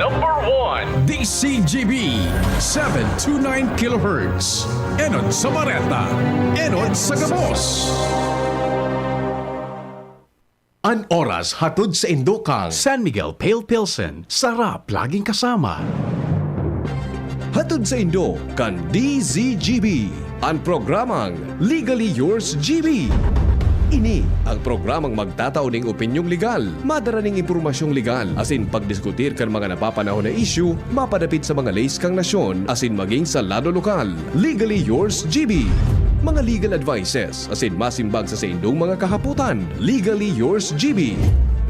Number 1. DCGB 729 kHz. Enod sa Bareta. Enod sa Gabos. An oras hatod sa Indokang San Miguel Pale Pilsen. Sarap laging kasama. Hatod sa Indo kan DZGB. Ang programang Legally Yours GB. Ini ang programang magtataoning opinyong legal, madaraning impormasyong legal, asin pagdiskutir kan mga napapanahon na issue, mapadapit sa mga lays kang nasyon, asin maging sa lado lokal. Legally Yours GB. Mga legal advices, asin masimbag sa indong mga kahaputan. Legally Yours GB.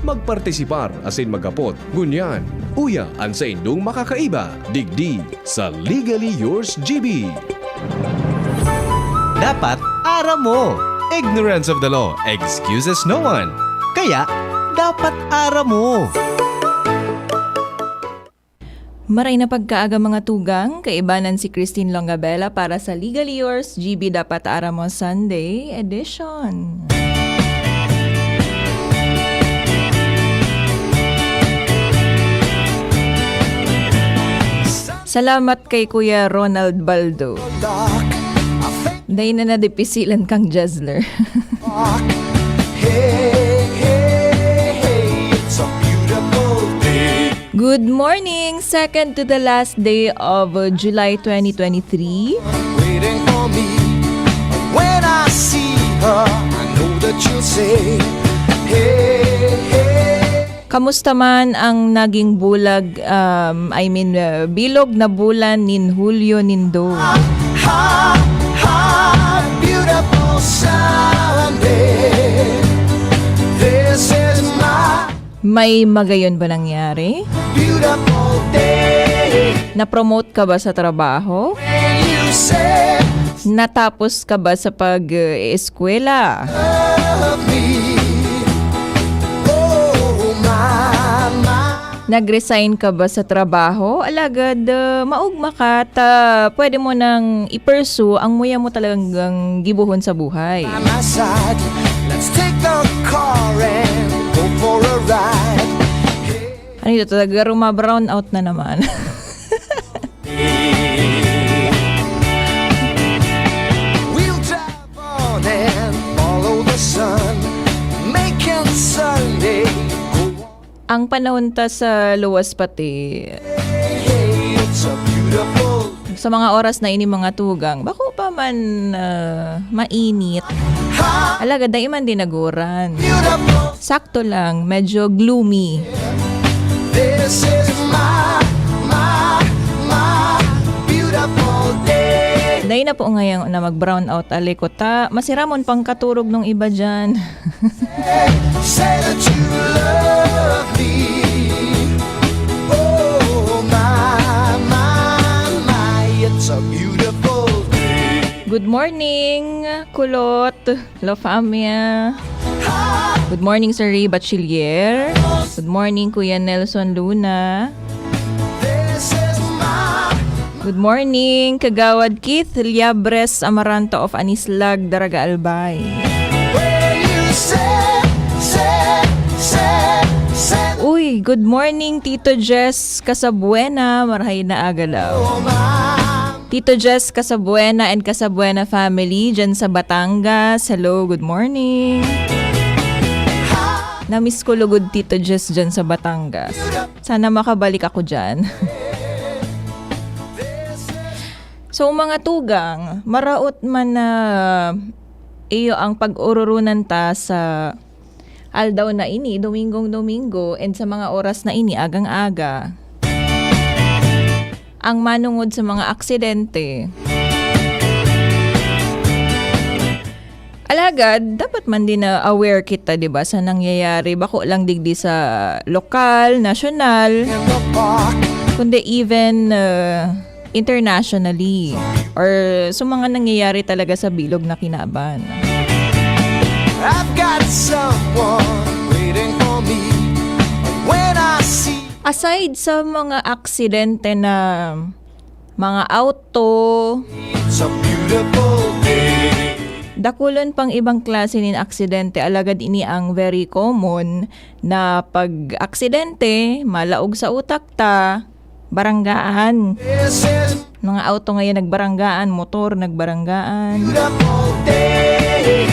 Magpartisipar asin magapot, ngunyan, uya ang sa indong makakaiba. Digdi sa Legally Yours GB. Dapat aram mo. Ignorance of the law excuses no one. Kaya, dapat aram mo. Maray na pagkaaga mga tugang, kaibanan si Christine Longabella para sa Legally Yours GB Dapat Aram Mo Sunday Edition. Salamat kay Kuya Ronald Baldo. Dahil na nadipisilan kang Jazzler. Good morning! Second to the last day of July 2023. Waiting for me. When I see her, I know that you'll say, hey, hey. Kamusta man ang naging bulag, bilog na bulan nin Hulyo nindo? Ha, beautiful Sunday. This is my May magayon ba nangyari? beautiful day. Na-promote ka ba sa trabaho? When you say, Natapos ka ba sa pag-eskwela? love me. Oh, my. Nag-resign ka ba sa trabaho? Alagad, maugma ka, pwede mo nang i-pursue ang muya mo talagang gibuhon sa buhay. By my side, let's take the car and go for a ride. Ano ito? Talaga brown out na naman. We'll drive on and follow the sun, making Sunday go on. Ang panahon ta sa luwas pati, Hey, it's a beautiful, sa mga oras na ini mga tugang, bako pa man mainit. Alaga, dahil man dinaguran. beautiful. Sakto lang, medyo gloomy. This is my beautiful day. Dahil na po ngayon na mag-brown out alikota, masiramon pang katurog ng iba dyan. Say that you love me. Oh, my, it's a beautiful day. Good morning, Kulot, La Famia. Good morning, Sir Ray Bachiller. Good morning, Kuya Nelson Luna. This is my Good morning, Kagawad Keith Liabres Amaranto of Anislag, Daraga Albay. when you say. Uy, good morning, Tito Jess Casabuena, marahay na agalaw. Oh, my. Tito Jess Casabuena and Casabuena family dyan sa Batangas. Hello, good morning. Namiss ko lugod Tito Jess dyan sa Batangas. Sana makabalik ako dyan. So mga tugang, maraot man na iyo ang pag-ururunan ta sa aldaw na ini, Domingong-Domingo, and sa mga oras na ini, agang-aga. Ang manungod sa mga aksidente. Alagad, dapat man din na aware kita, di ba, sa nangyayari. Bako lang digdi sa lokal, nasyonal, In the park, kundi even internationally. Or sa mga nangyayari talaga sa bilog na kinaban. I've got someone waiting for me. When I see Aside sa mga aksidente na mga auto, it's a beautiful day. Dakulon pang ibang klase nin aksidente, alagad ini ang very common na pag aksidente, malaog sa utak ta, baranggaan. This is Mga auto ngayon nagbaranggaan, motor nagbaranggaan. beautiful day.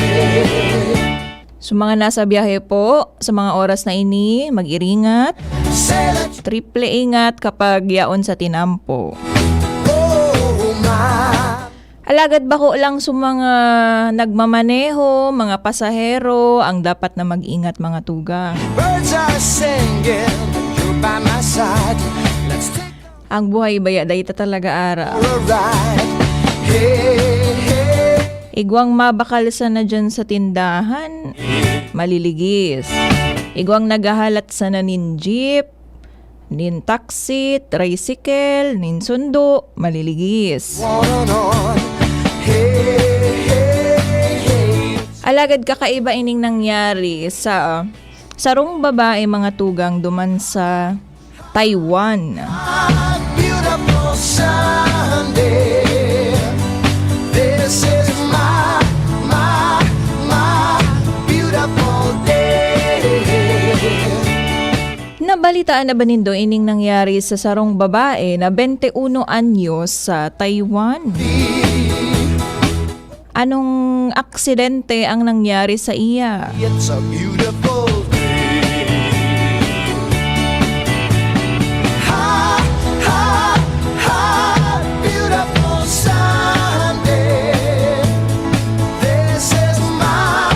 So mga nasa biyahe po, sa mga oras na ini, mag-iringat. Say that you Triple ingat kapag yaon sa tinampo. oh my. Alagad bako lang sa mga nagmamaneho, mga pasahero, ang dapat na mag-ingat mga tugang. Birds are singing, you're by my side. Let's take Ang buhay baya dayta talaga ara. a ride. Hey, hey. Igwang mabakal sa na dyan sa tindahan, maliligis. Igwang nagahalat sa na nin jeep, nin taxi, tricycle, nin sundo, maliligis. On. Hey, hey, hey. Alagad kakaiba ining nangyari sa sarong babae mga tugang duman sa Taiwan. A beautiful Sunday. This is my beautiful day. Nabalitaan na ba nindo ining nangyari sa sarong babae na 21 anyos sa Taiwan? Anong aksidente ang nangyari sa iya? It's a beautiful day. Ha, ha, ha, beautiful Sunday. This is my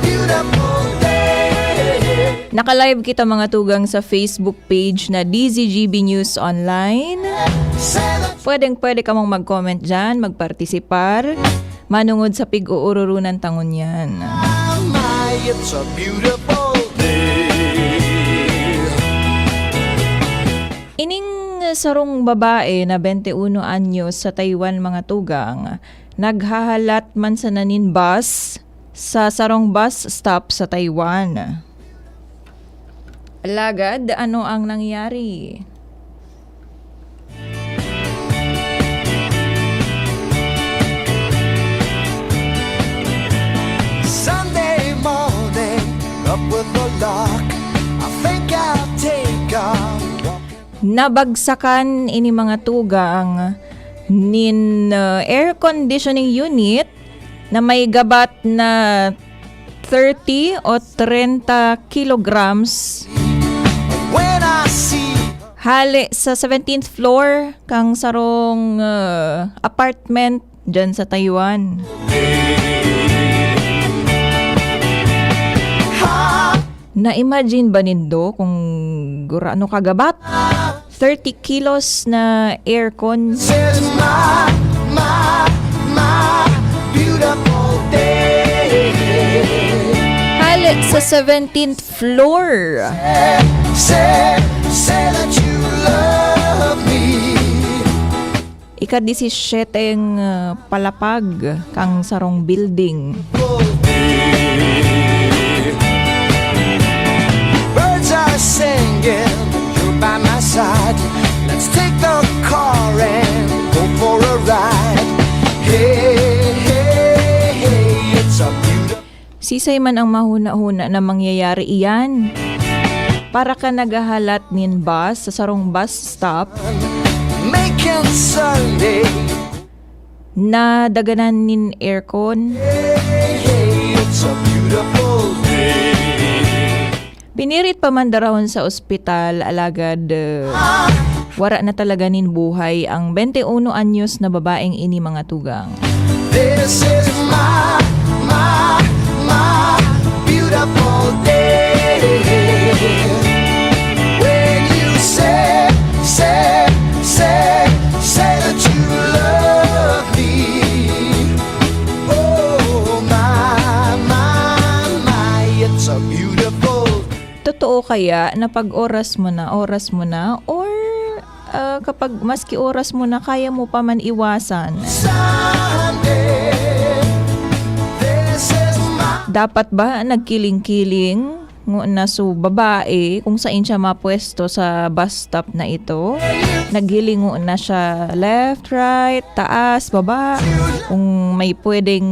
beautiful day. Naka-live kita mga tugang sa Facebook page na DZGB News Online. Say that Pwede ka mong mag-comment dyan, magpartisipar, manungod sa pig-uururunan tangon yan. it's a beautiful day. Ining sarong babae na 21 anyos sa Taiwan mga tugang, naghahalat man sa nanin bus sa sarong bus stop sa Taiwan. Alagad, ano ang nangyari? Sunday morning, up with the lark. I think I'll take a walk. Nabagsakan ini mga tugang nin air conditioning unit na may gabat na 30 o 30 kilograms When I see hali sa 17th floor kang sarong apartment dyan sa Taiwan. Na-imagine ba nindo kung ano kagabat? 30 kilos na aircon. says my beautiful day. Hali sa 17th floor. Say that you love me. Ika-17 palapag kang sarong building. Birds are singing, you're by my side. Let's take the car and go for a ride. Hey, hey, hey, it's a beautiful. Sisay man ang mahuna-huna na mangyayari iyan. Para ka nagahalat nin bus sa sarong bus stop Making Sunday. na daganan nin aircon. Hey, hey, it's a beautiful day. Binirit pa man darahon sa ospital, alagad wara na talaga nin buhay ang 21 anyos na babaeng ini mga tugang. This is my beautiful day. When you say that you love me. Oh, my, it's a beautiful Totoo kaya na pag oras mo na or kapag maski oras mo na kaya mo pa man iwasan. Sunday. This is my Dapat ba nagkiling-kiling na so babae kung saan siya mapwesto sa bus stop na ito. Naghilingo na siya left, right, taas, baba. Kung may pwedeng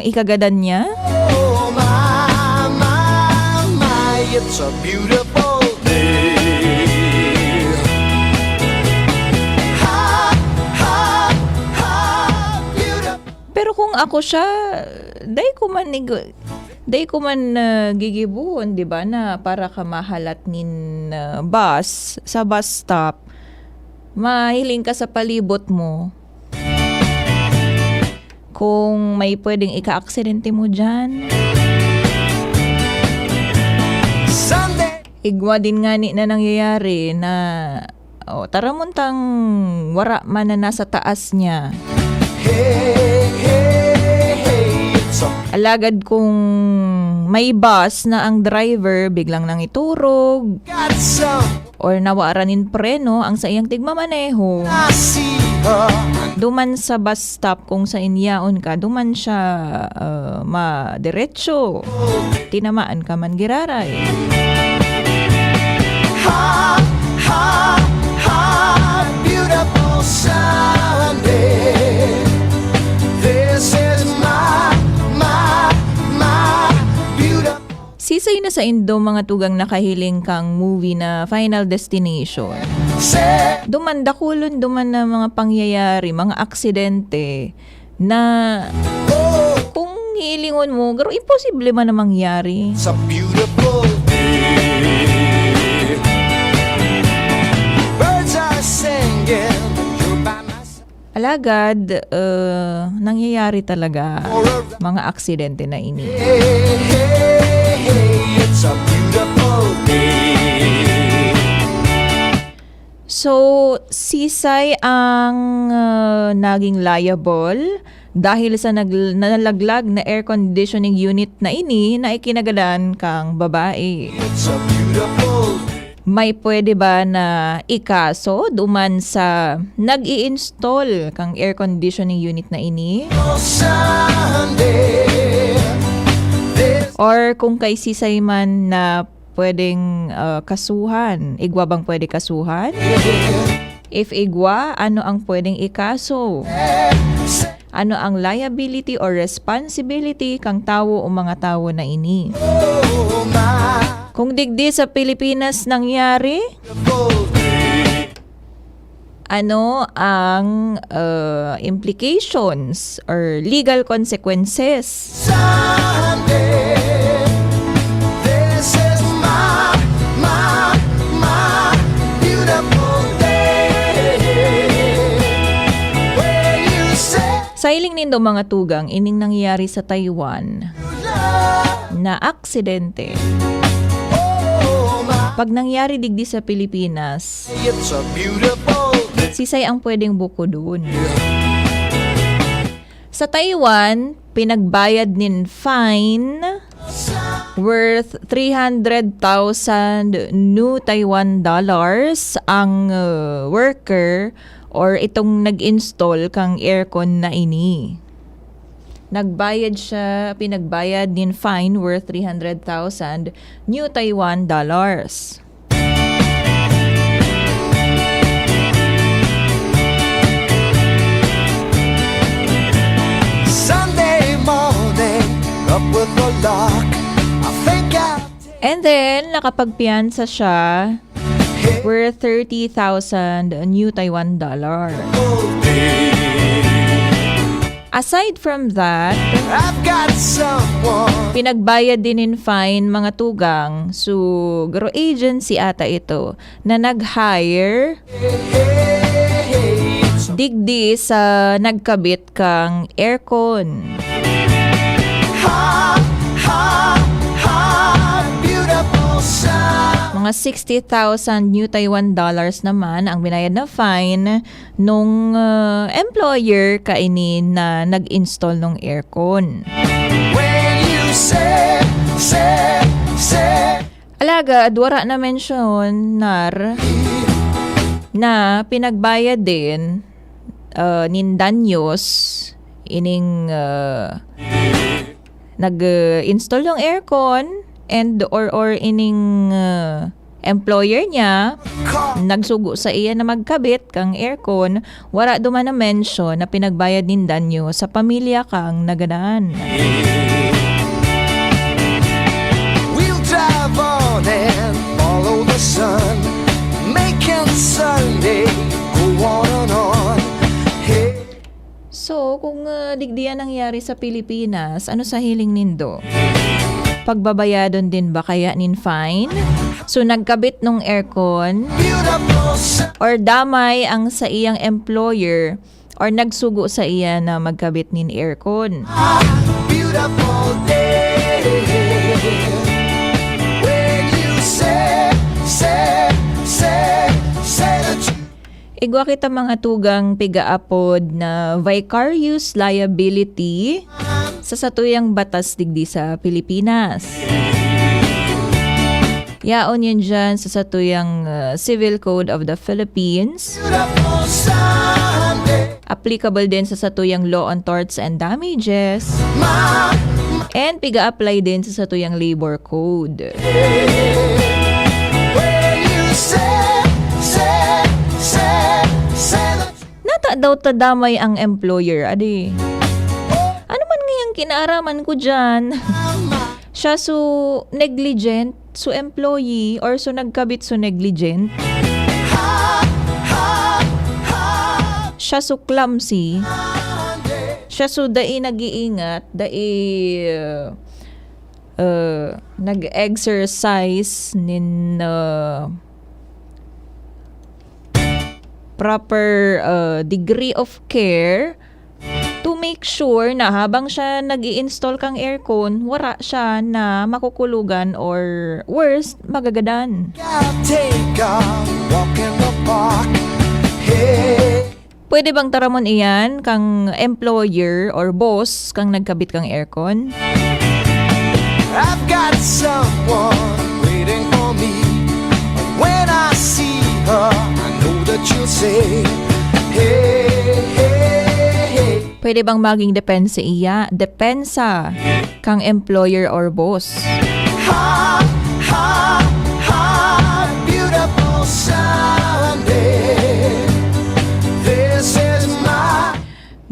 ikagadan niya. Oh my, it's a beautiful day. Ha, beautiful. Pero kung ako siya, day ko man gigibuhon, di ba, na para ka mahalat nin bus sa bus stop, mahiling ka sa palibot mo. Kung may pwedeng ika-aksidente mo dyan. Sunday. Igwa din nga na nangyayari na taramuntang wara man na nasa taas niya. Hey, it's a Alagad kung may bus na ang driver biglang nang iturog got some. or nawaranin preno ang sa iyang tigmamaneho. I see her. Duman sa bus stop kung sa inyaon ka, duman siya madiretso. Tinamaan ka man giraray. Ha, beautiful Sunday. This is my beautiful. Sisay na sa Indo mga tugang nakahiling kang movie na Final Destination. Duman na mga pangyayari, mga aksidente na kung hilingon mo, garo imposible man na mangyari. It's a beautiful day. Birds are singing. You're by my side. Alagad, nangyayari talaga mga aksidente na ini. Hey, it's a beautiful day. So, sisay ang naging liable dahil sa nalaglag na air conditioning unit na ini na ikinagadan kang babae. It's a beautiful May pwede ba na ikaso duman sa nag-i-install kang air conditioning unit na ini? Sunday. This Or kung kay sisay man na pwedeng kasuhan, igwa bang pwede kasuhan? If igwa, ano ang pwedeng ikaso? Ano ang liability or responsibility kang tawo o mga tawo na ini? oh my Kung digdi sa Pilipinas nangyari, beautiful day. ano ang implications or legal consequences? Sunday. This is my beautiful day. When you say Sa iling nindo mga tugang, ining nangyayari sa Taiwan love, na aksidente. oh my, Pag nangyari digdi sa Pilipinas, it's a beautiful day. sisay ang pwedeng buko doon. Sa Taiwan, pinagbayad nin fine worth 300,000 new Taiwan dollars ang worker or itong nag-install kang aircon na ini. Pinagbayad nin fine worth 300,000 new Taiwan dollars. Sunday morning, up with the lark. I think I'll And then, nakapagpiyansa siya worth 30,000 new Taiwan dollar. Aside from that, I've got someone. pinagbayad din in fine mga tugang. So, garo agency ata ito na nag-hire Hey, it's a digdi sa nagkabit kang aircon. beautiful sun. Mga 60,000 new Taiwan dollars naman ang binayad na fine nung employer kainin na nag-install ng aircon. When you say Alaga, dwara na mention na pinagbayad din nin danyos ining nag-install ng aircon and or ining employer niya nagsugo sa iya na magkabit kang aircon, wala duman na mention na pinagbayad nin danyo sa pamilya kang nagadaan. We'll drive on and follow the sun, making Sunday go on and on. Hey. So, kung digdiyan nangyari sa Pilipinas, ano sa hiling nindo? Pagbabayadon din ba kaya nin fine? So, nagkabit nung aircon Beautiful sun, or damay ang sa iyang employer or nagsugo sa iya na magkabit nin aircon. beautiful day. When you say that you Igwa kita mga tugang pigaapod na vicarious liability sa satuyang batas digdi sa Pilipinas. Yaon yan dyan sa satuyang Civil Code of the Philippines. beautiful Sunday, Applicable din sa satuyang Law on Torts and Damages. And piga-apply din sa satuyang Labor Code. when you say that Nata daw tadamay ang employer, adi. Ano man ngayang kinaaraman ko dyan? Siya so negligent, so employee, or so nagkabit so negligent. Siya so clumsy. Siya so dai nag-iingat, dai nag-exercise nin proper degree of care to make sure na habang siya nag-i-install kang aircon, wala siya na makukulugan or worst, magagadan. I'll take a walk in the park. Hey, Pwede bang taramon iyan kang employer or boss kang nagkabit kang aircon? I've got someone waiting for me. When I see her, I know that you'll say, hey, hey, hey. Pwede bang maging depensa kang employer or boss? Ha, ha, ha, beautiful Sunday. This is my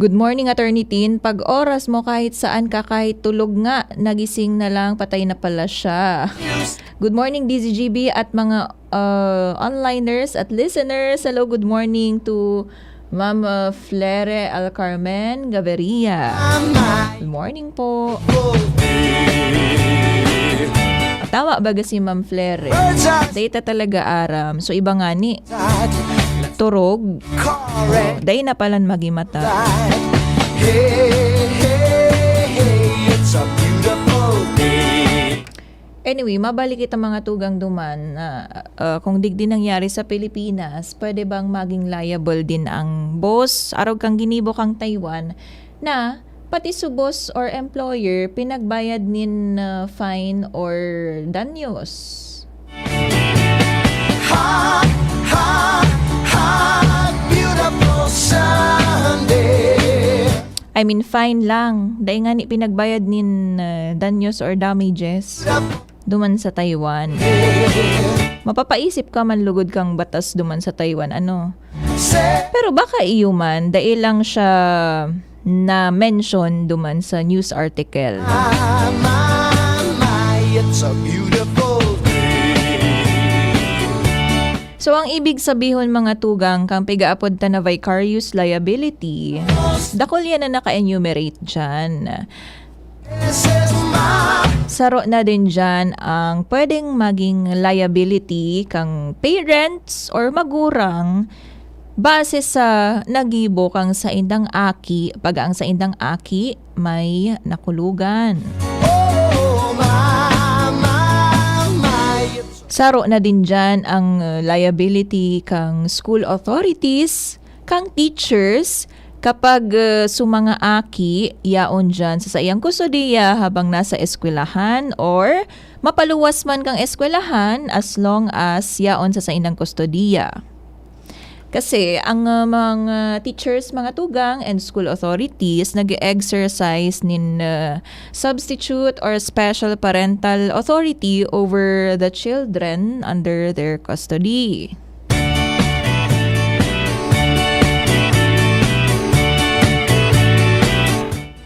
Good morning, Attorney Tin. Pag oras mo kahit saan ka, kahit tulog nga, nagising na lang, patay na pala siya. Good morning, DZGB at mga onliners at listeners. Hello, good morning to Ma'am Flere Alcarmen Gaviria. Good morning po. Tama ba si Ma'am Flere? birds are Data talaga aram. So iba nga ni, turog, correct. day na palan magimata. Hey, hey, hey, it's a beautiful day. Anyway, mabalik kita mga tugang duman na kung digdi nangyari sa Pilipinas, pwede bang maging liable din ang boss, araw kang ginibo kang Taiwan, na pati su boss or employer pinagbayad nin fine or danyos. Ha, ha, ha, beautiful Sunday. I mean, fine lang. Dahil nga ni pinagbayad nin danyos or damages duman sa Taiwan. Mapapaisip ka man lugod kang batas duman sa Taiwan, ano? Say, Pero baka iyo man, dahil lang siya na-mention duman sa news article. my, it's a beautiful So, ang ibig sabihon mga tugang kang pigaapod ta na vicarious liability, dakol yan na naka-enumerate dyan. This is my Saro na din dyan ang pwedeng maging liability kang parents or magurang base sa nagibo kang sa indang aki, pag ang sa indang aki may nakulugan. oh, my, it's Saro na din dyan ang liability kang school authorities, kang teachers, kapag sumanga aki, yaon dyan sa iyang kusodiya habang nasa eskwelahan or mapaluwas man kang eskwelahan as long as yaon sa inang kustodiya. Kasi ang mga teachers, mga tugang, and school authorities nag-exercise nin substitute or special parental authority over the children under their custody.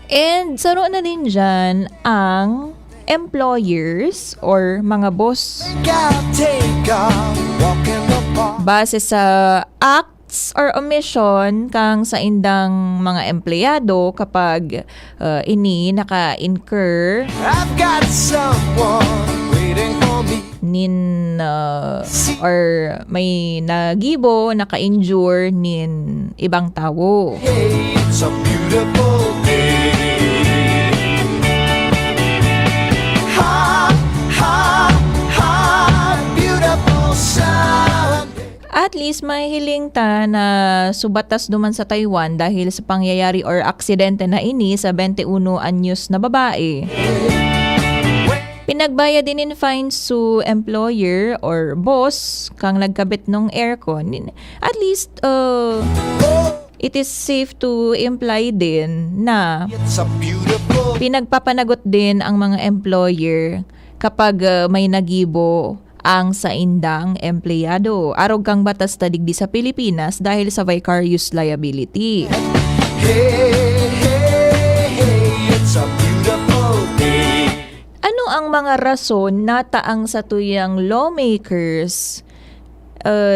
And saro na din dyan ang employers or mga boss. Take a walk in the park. Base sa acts or omission kang sa indang mga empleyado kapag ini naka-incur I've got someone waiting for me. nin or may nagibo, naka-injure nin ibang tao. Hey, it's a beautiful day. Ha, ha, ha, beautiful Sunday. At least may hiling ta na subatas duman sa Taiwan dahil sa pangyayari or aksidente na ini sa 21 anyos na babae. Pinagbaya din in fines to employer or boss kang nagkabit ng aircon. At least it is safe to imply din na It's a beautiful pinagpapanagot din ang mga employer kapag may nagibo ang sa indang empleyado. Arog kang batas ta digdi sa Pilipinas dahil sa vicarious liability. hey, hey, hey, it's a beautiful day. Ano ang mga rason na taang sa tuyang lawmakers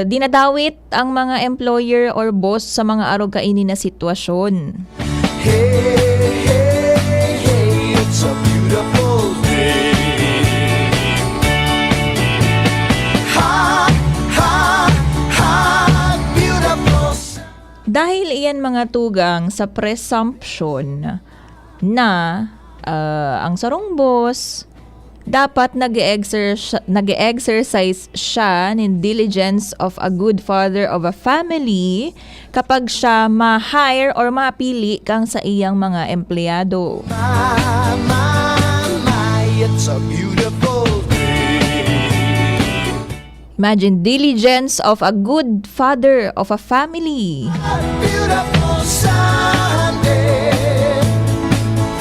dinadawit ang mga employer or boss sa mga arog kaini na sitwasyon? Hey, hey, hey, it's a beautiful day. Ha, ha, ha, beautiful Sunday. Dahil iyan mga tugang sa presumption na ang sarong boss dapat nag-exercise siya ng diligence of a good father of a family kapag siya ma-hire or mapili kang sa iyang mga empleyado. My, my, my, it's a beautiful day. Imagine, diligence of a good father of a family. A beautiful Sunday.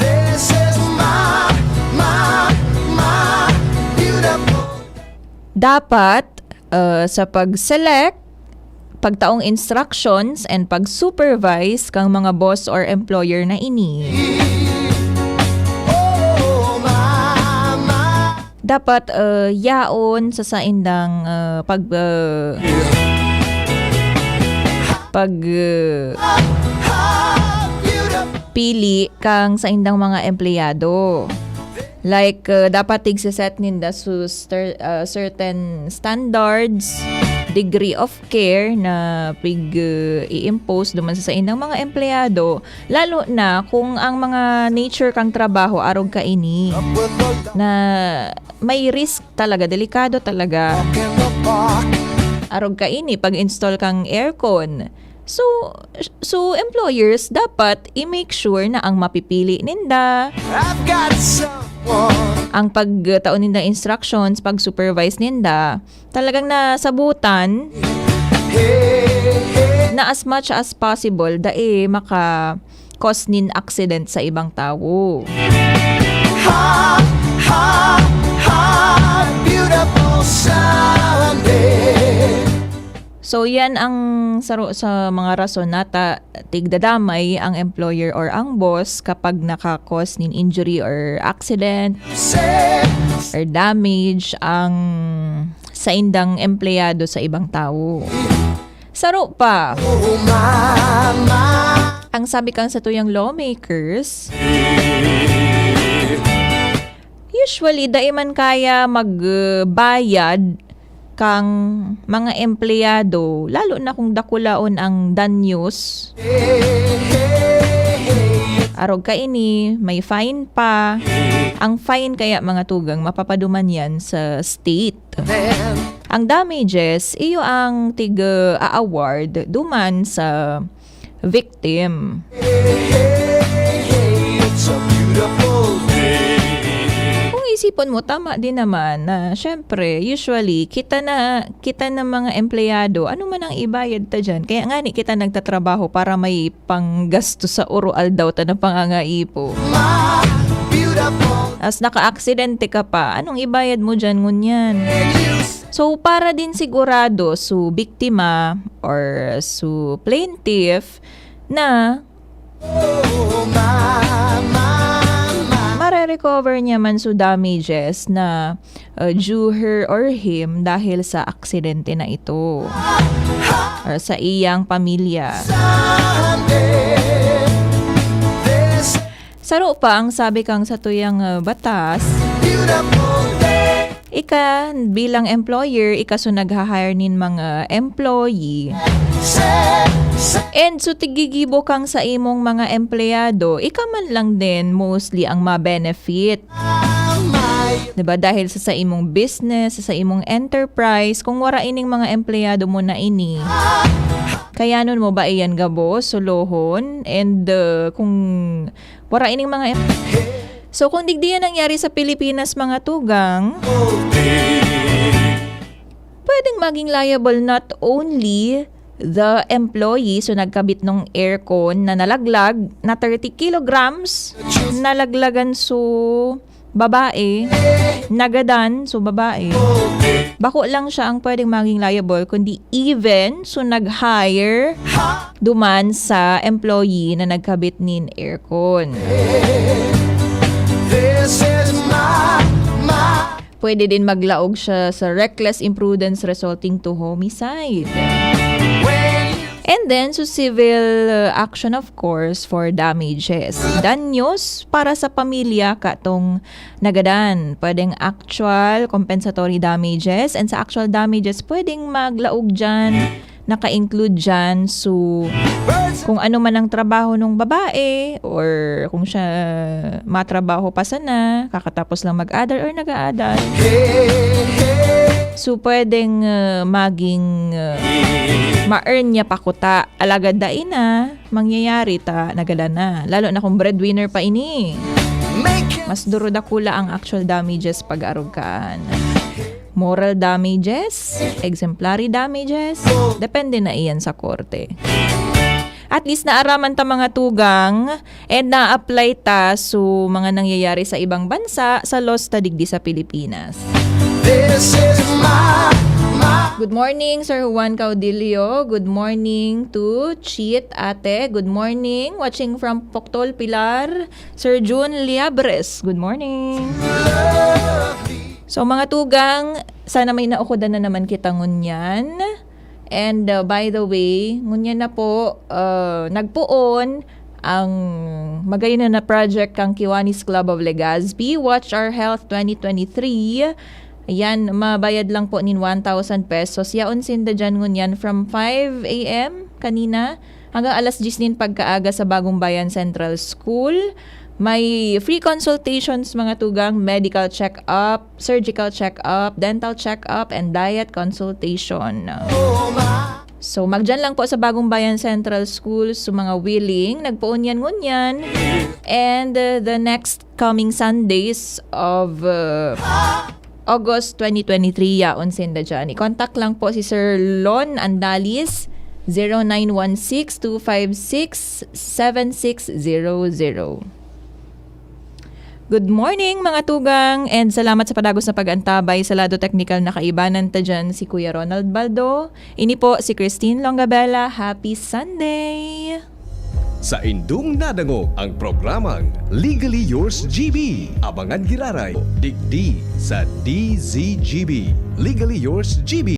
This is my, my, my beautiful. Dapat sa pag-select, pagtaong instructions, and pag-supervise kang mga boss or employer na ini, Oh, my, my. dapat yaon sa saindang pili kang saindang mga empleyado. Like, dapat tigsiset ninda su certain standards, degree of care na i-impose duman sa indang mga empleyado, lalo na kung ang mga nature kang trabaho arog ka ini na may risk talaga, delikado talaga. In the park. Arog ka ini pag-install kang aircon. So employers dapat i-make sure na ang mapipili ninda, I've got someone. ang pagtaon ninda instructions, pag-supervise ninda, talagang nasabutan Hey, hey, na as much as possible maka-cause nin accident sa ibang tao. ha, ha, ha, beautiful Sunday. So yan ang saro sa mga rason na tigdadamay ang employer or ang boss kapag naka-cause nin injury or accident Say, or damage ang sa indang empleyado sa ibang tao. Saro pa, oh, my, my. ang sabi kang sa tuyang lawmakers, usually daiman kaya magbayad kang mga empleyado, lalo na kung dakulaon ang danyos. Arog ka ini, may fine pa. Ang fine kaya mga tugang, mapapaduman yan sa state. Then, Ang damages, iyo ang tig-award duman sa victim. hey, hey, it's a beautiful day. Kung isipon mo, tama din naman na syempre, usually, kita na mga empleyado, ano man ang ibayad ta dyan. Kaya nga ni kita nagtatrabaho para may panggasto sa urual daw ta na pangangaipo. My beautiful As naka-aksidente ka pa, anong ibayad mo dyan ngunyan? So, para din sigurado su biktima or su plaintiff na oh, mare-recover niya man su damages na due her or him dahil sa aksidente na ito or sa iyang pamilya. someday. This Saro pa ang sabi kang sa tuyang batas, beautiful day. ika bilang employer, ika so nag-hire nin mga employee. And so tigigibo kang sa imong mga empleyado, ika man lang din mostly ang ma-benefit. Diba? Dahil sa imong business, sa imong enterprise, kung wara ining mga empleyado mo na ini, kaya nun mo ba iyan gabo, solohon, and kung wara ining mga so kung digdiyan nangyari sa Pilipinas mga tugang, pwedeng maging liable not only the employee, so nagkabit ng aircon na nalaglag na 30 kilograms, nalaglagan so babae, nagadan so babae. Bako lang siya ang pwedeng maging liable, kundi even so nag-hire duman sa employee na nagkabit nin aircon. This is my Pwede din maglaog siya sa reckless imprudence resulting to homicide. And then, so civil action of course for damages. Danyos para sa pamilya katong nagadan. Pwedeng actual compensatory damages, and sa actual damages, pwedeng maglaog dyan, naka-include dyan so kung ano man ang trabaho ng babae or kung siya matrabaho pa sana, kakatapos lang mag-adal or nag-aadal. So, pwedeng maging ma-earn niya pakuta. Alagad dain na, mangyayari ta, nagala na. Lalo na kung breadwinner pa ini. Mas durudakula ang actual damages pag-arugaan. Moral damages, exemplary damages, depende na iyan sa korte. At least naaraman ta mga tugang and na-apply ta so mga nangyayari sa ibang bansa sa laws ta digdi sa Pilipinas. This is my Good morning, Sir Juan Caudillo. Good morning to Cheat Ate. Good morning. Watching from Poctol, Pilar. Sir June Liabres. Good morning. So mga tugang, sana may naukudan na naman kita ngunyan. And by the way, ngunyan na po, nagpuon ang magayon na project kang Kiwanis Club of Legazpi, Watch Our Health 2023. Ayan, mabayad lang po nin 1,000 pesos. Yaon sinda dyan ngunyan from 5 a.m. kanina hanggang alas 10 nin pagkaaga sa Bagong Bayan Central School. May free consultations mga tugang, medical check-up, surgical check-up, dental check-up, and diet consultation. So, magdyan lang po sa Bagong Bayan Central School so mga willing, nagpuon yan ngunyan. And the next coming Sundays of August 2023, yaon sinda dyan. I-contact lang po si Sir Lon Andalis, 0916-256-7600. Good morning mga tugang, and salamat sa padagos na pag-antabay sa lado technical na kaibanan ta dyan si Kuya Ronald Baldo. Ini po si Christine Longabella. Happy Sunday! Sa indung nadango ang programang Legally Yours GB. Abangan giraray, digdi sa DZGB. Legally Yours GB.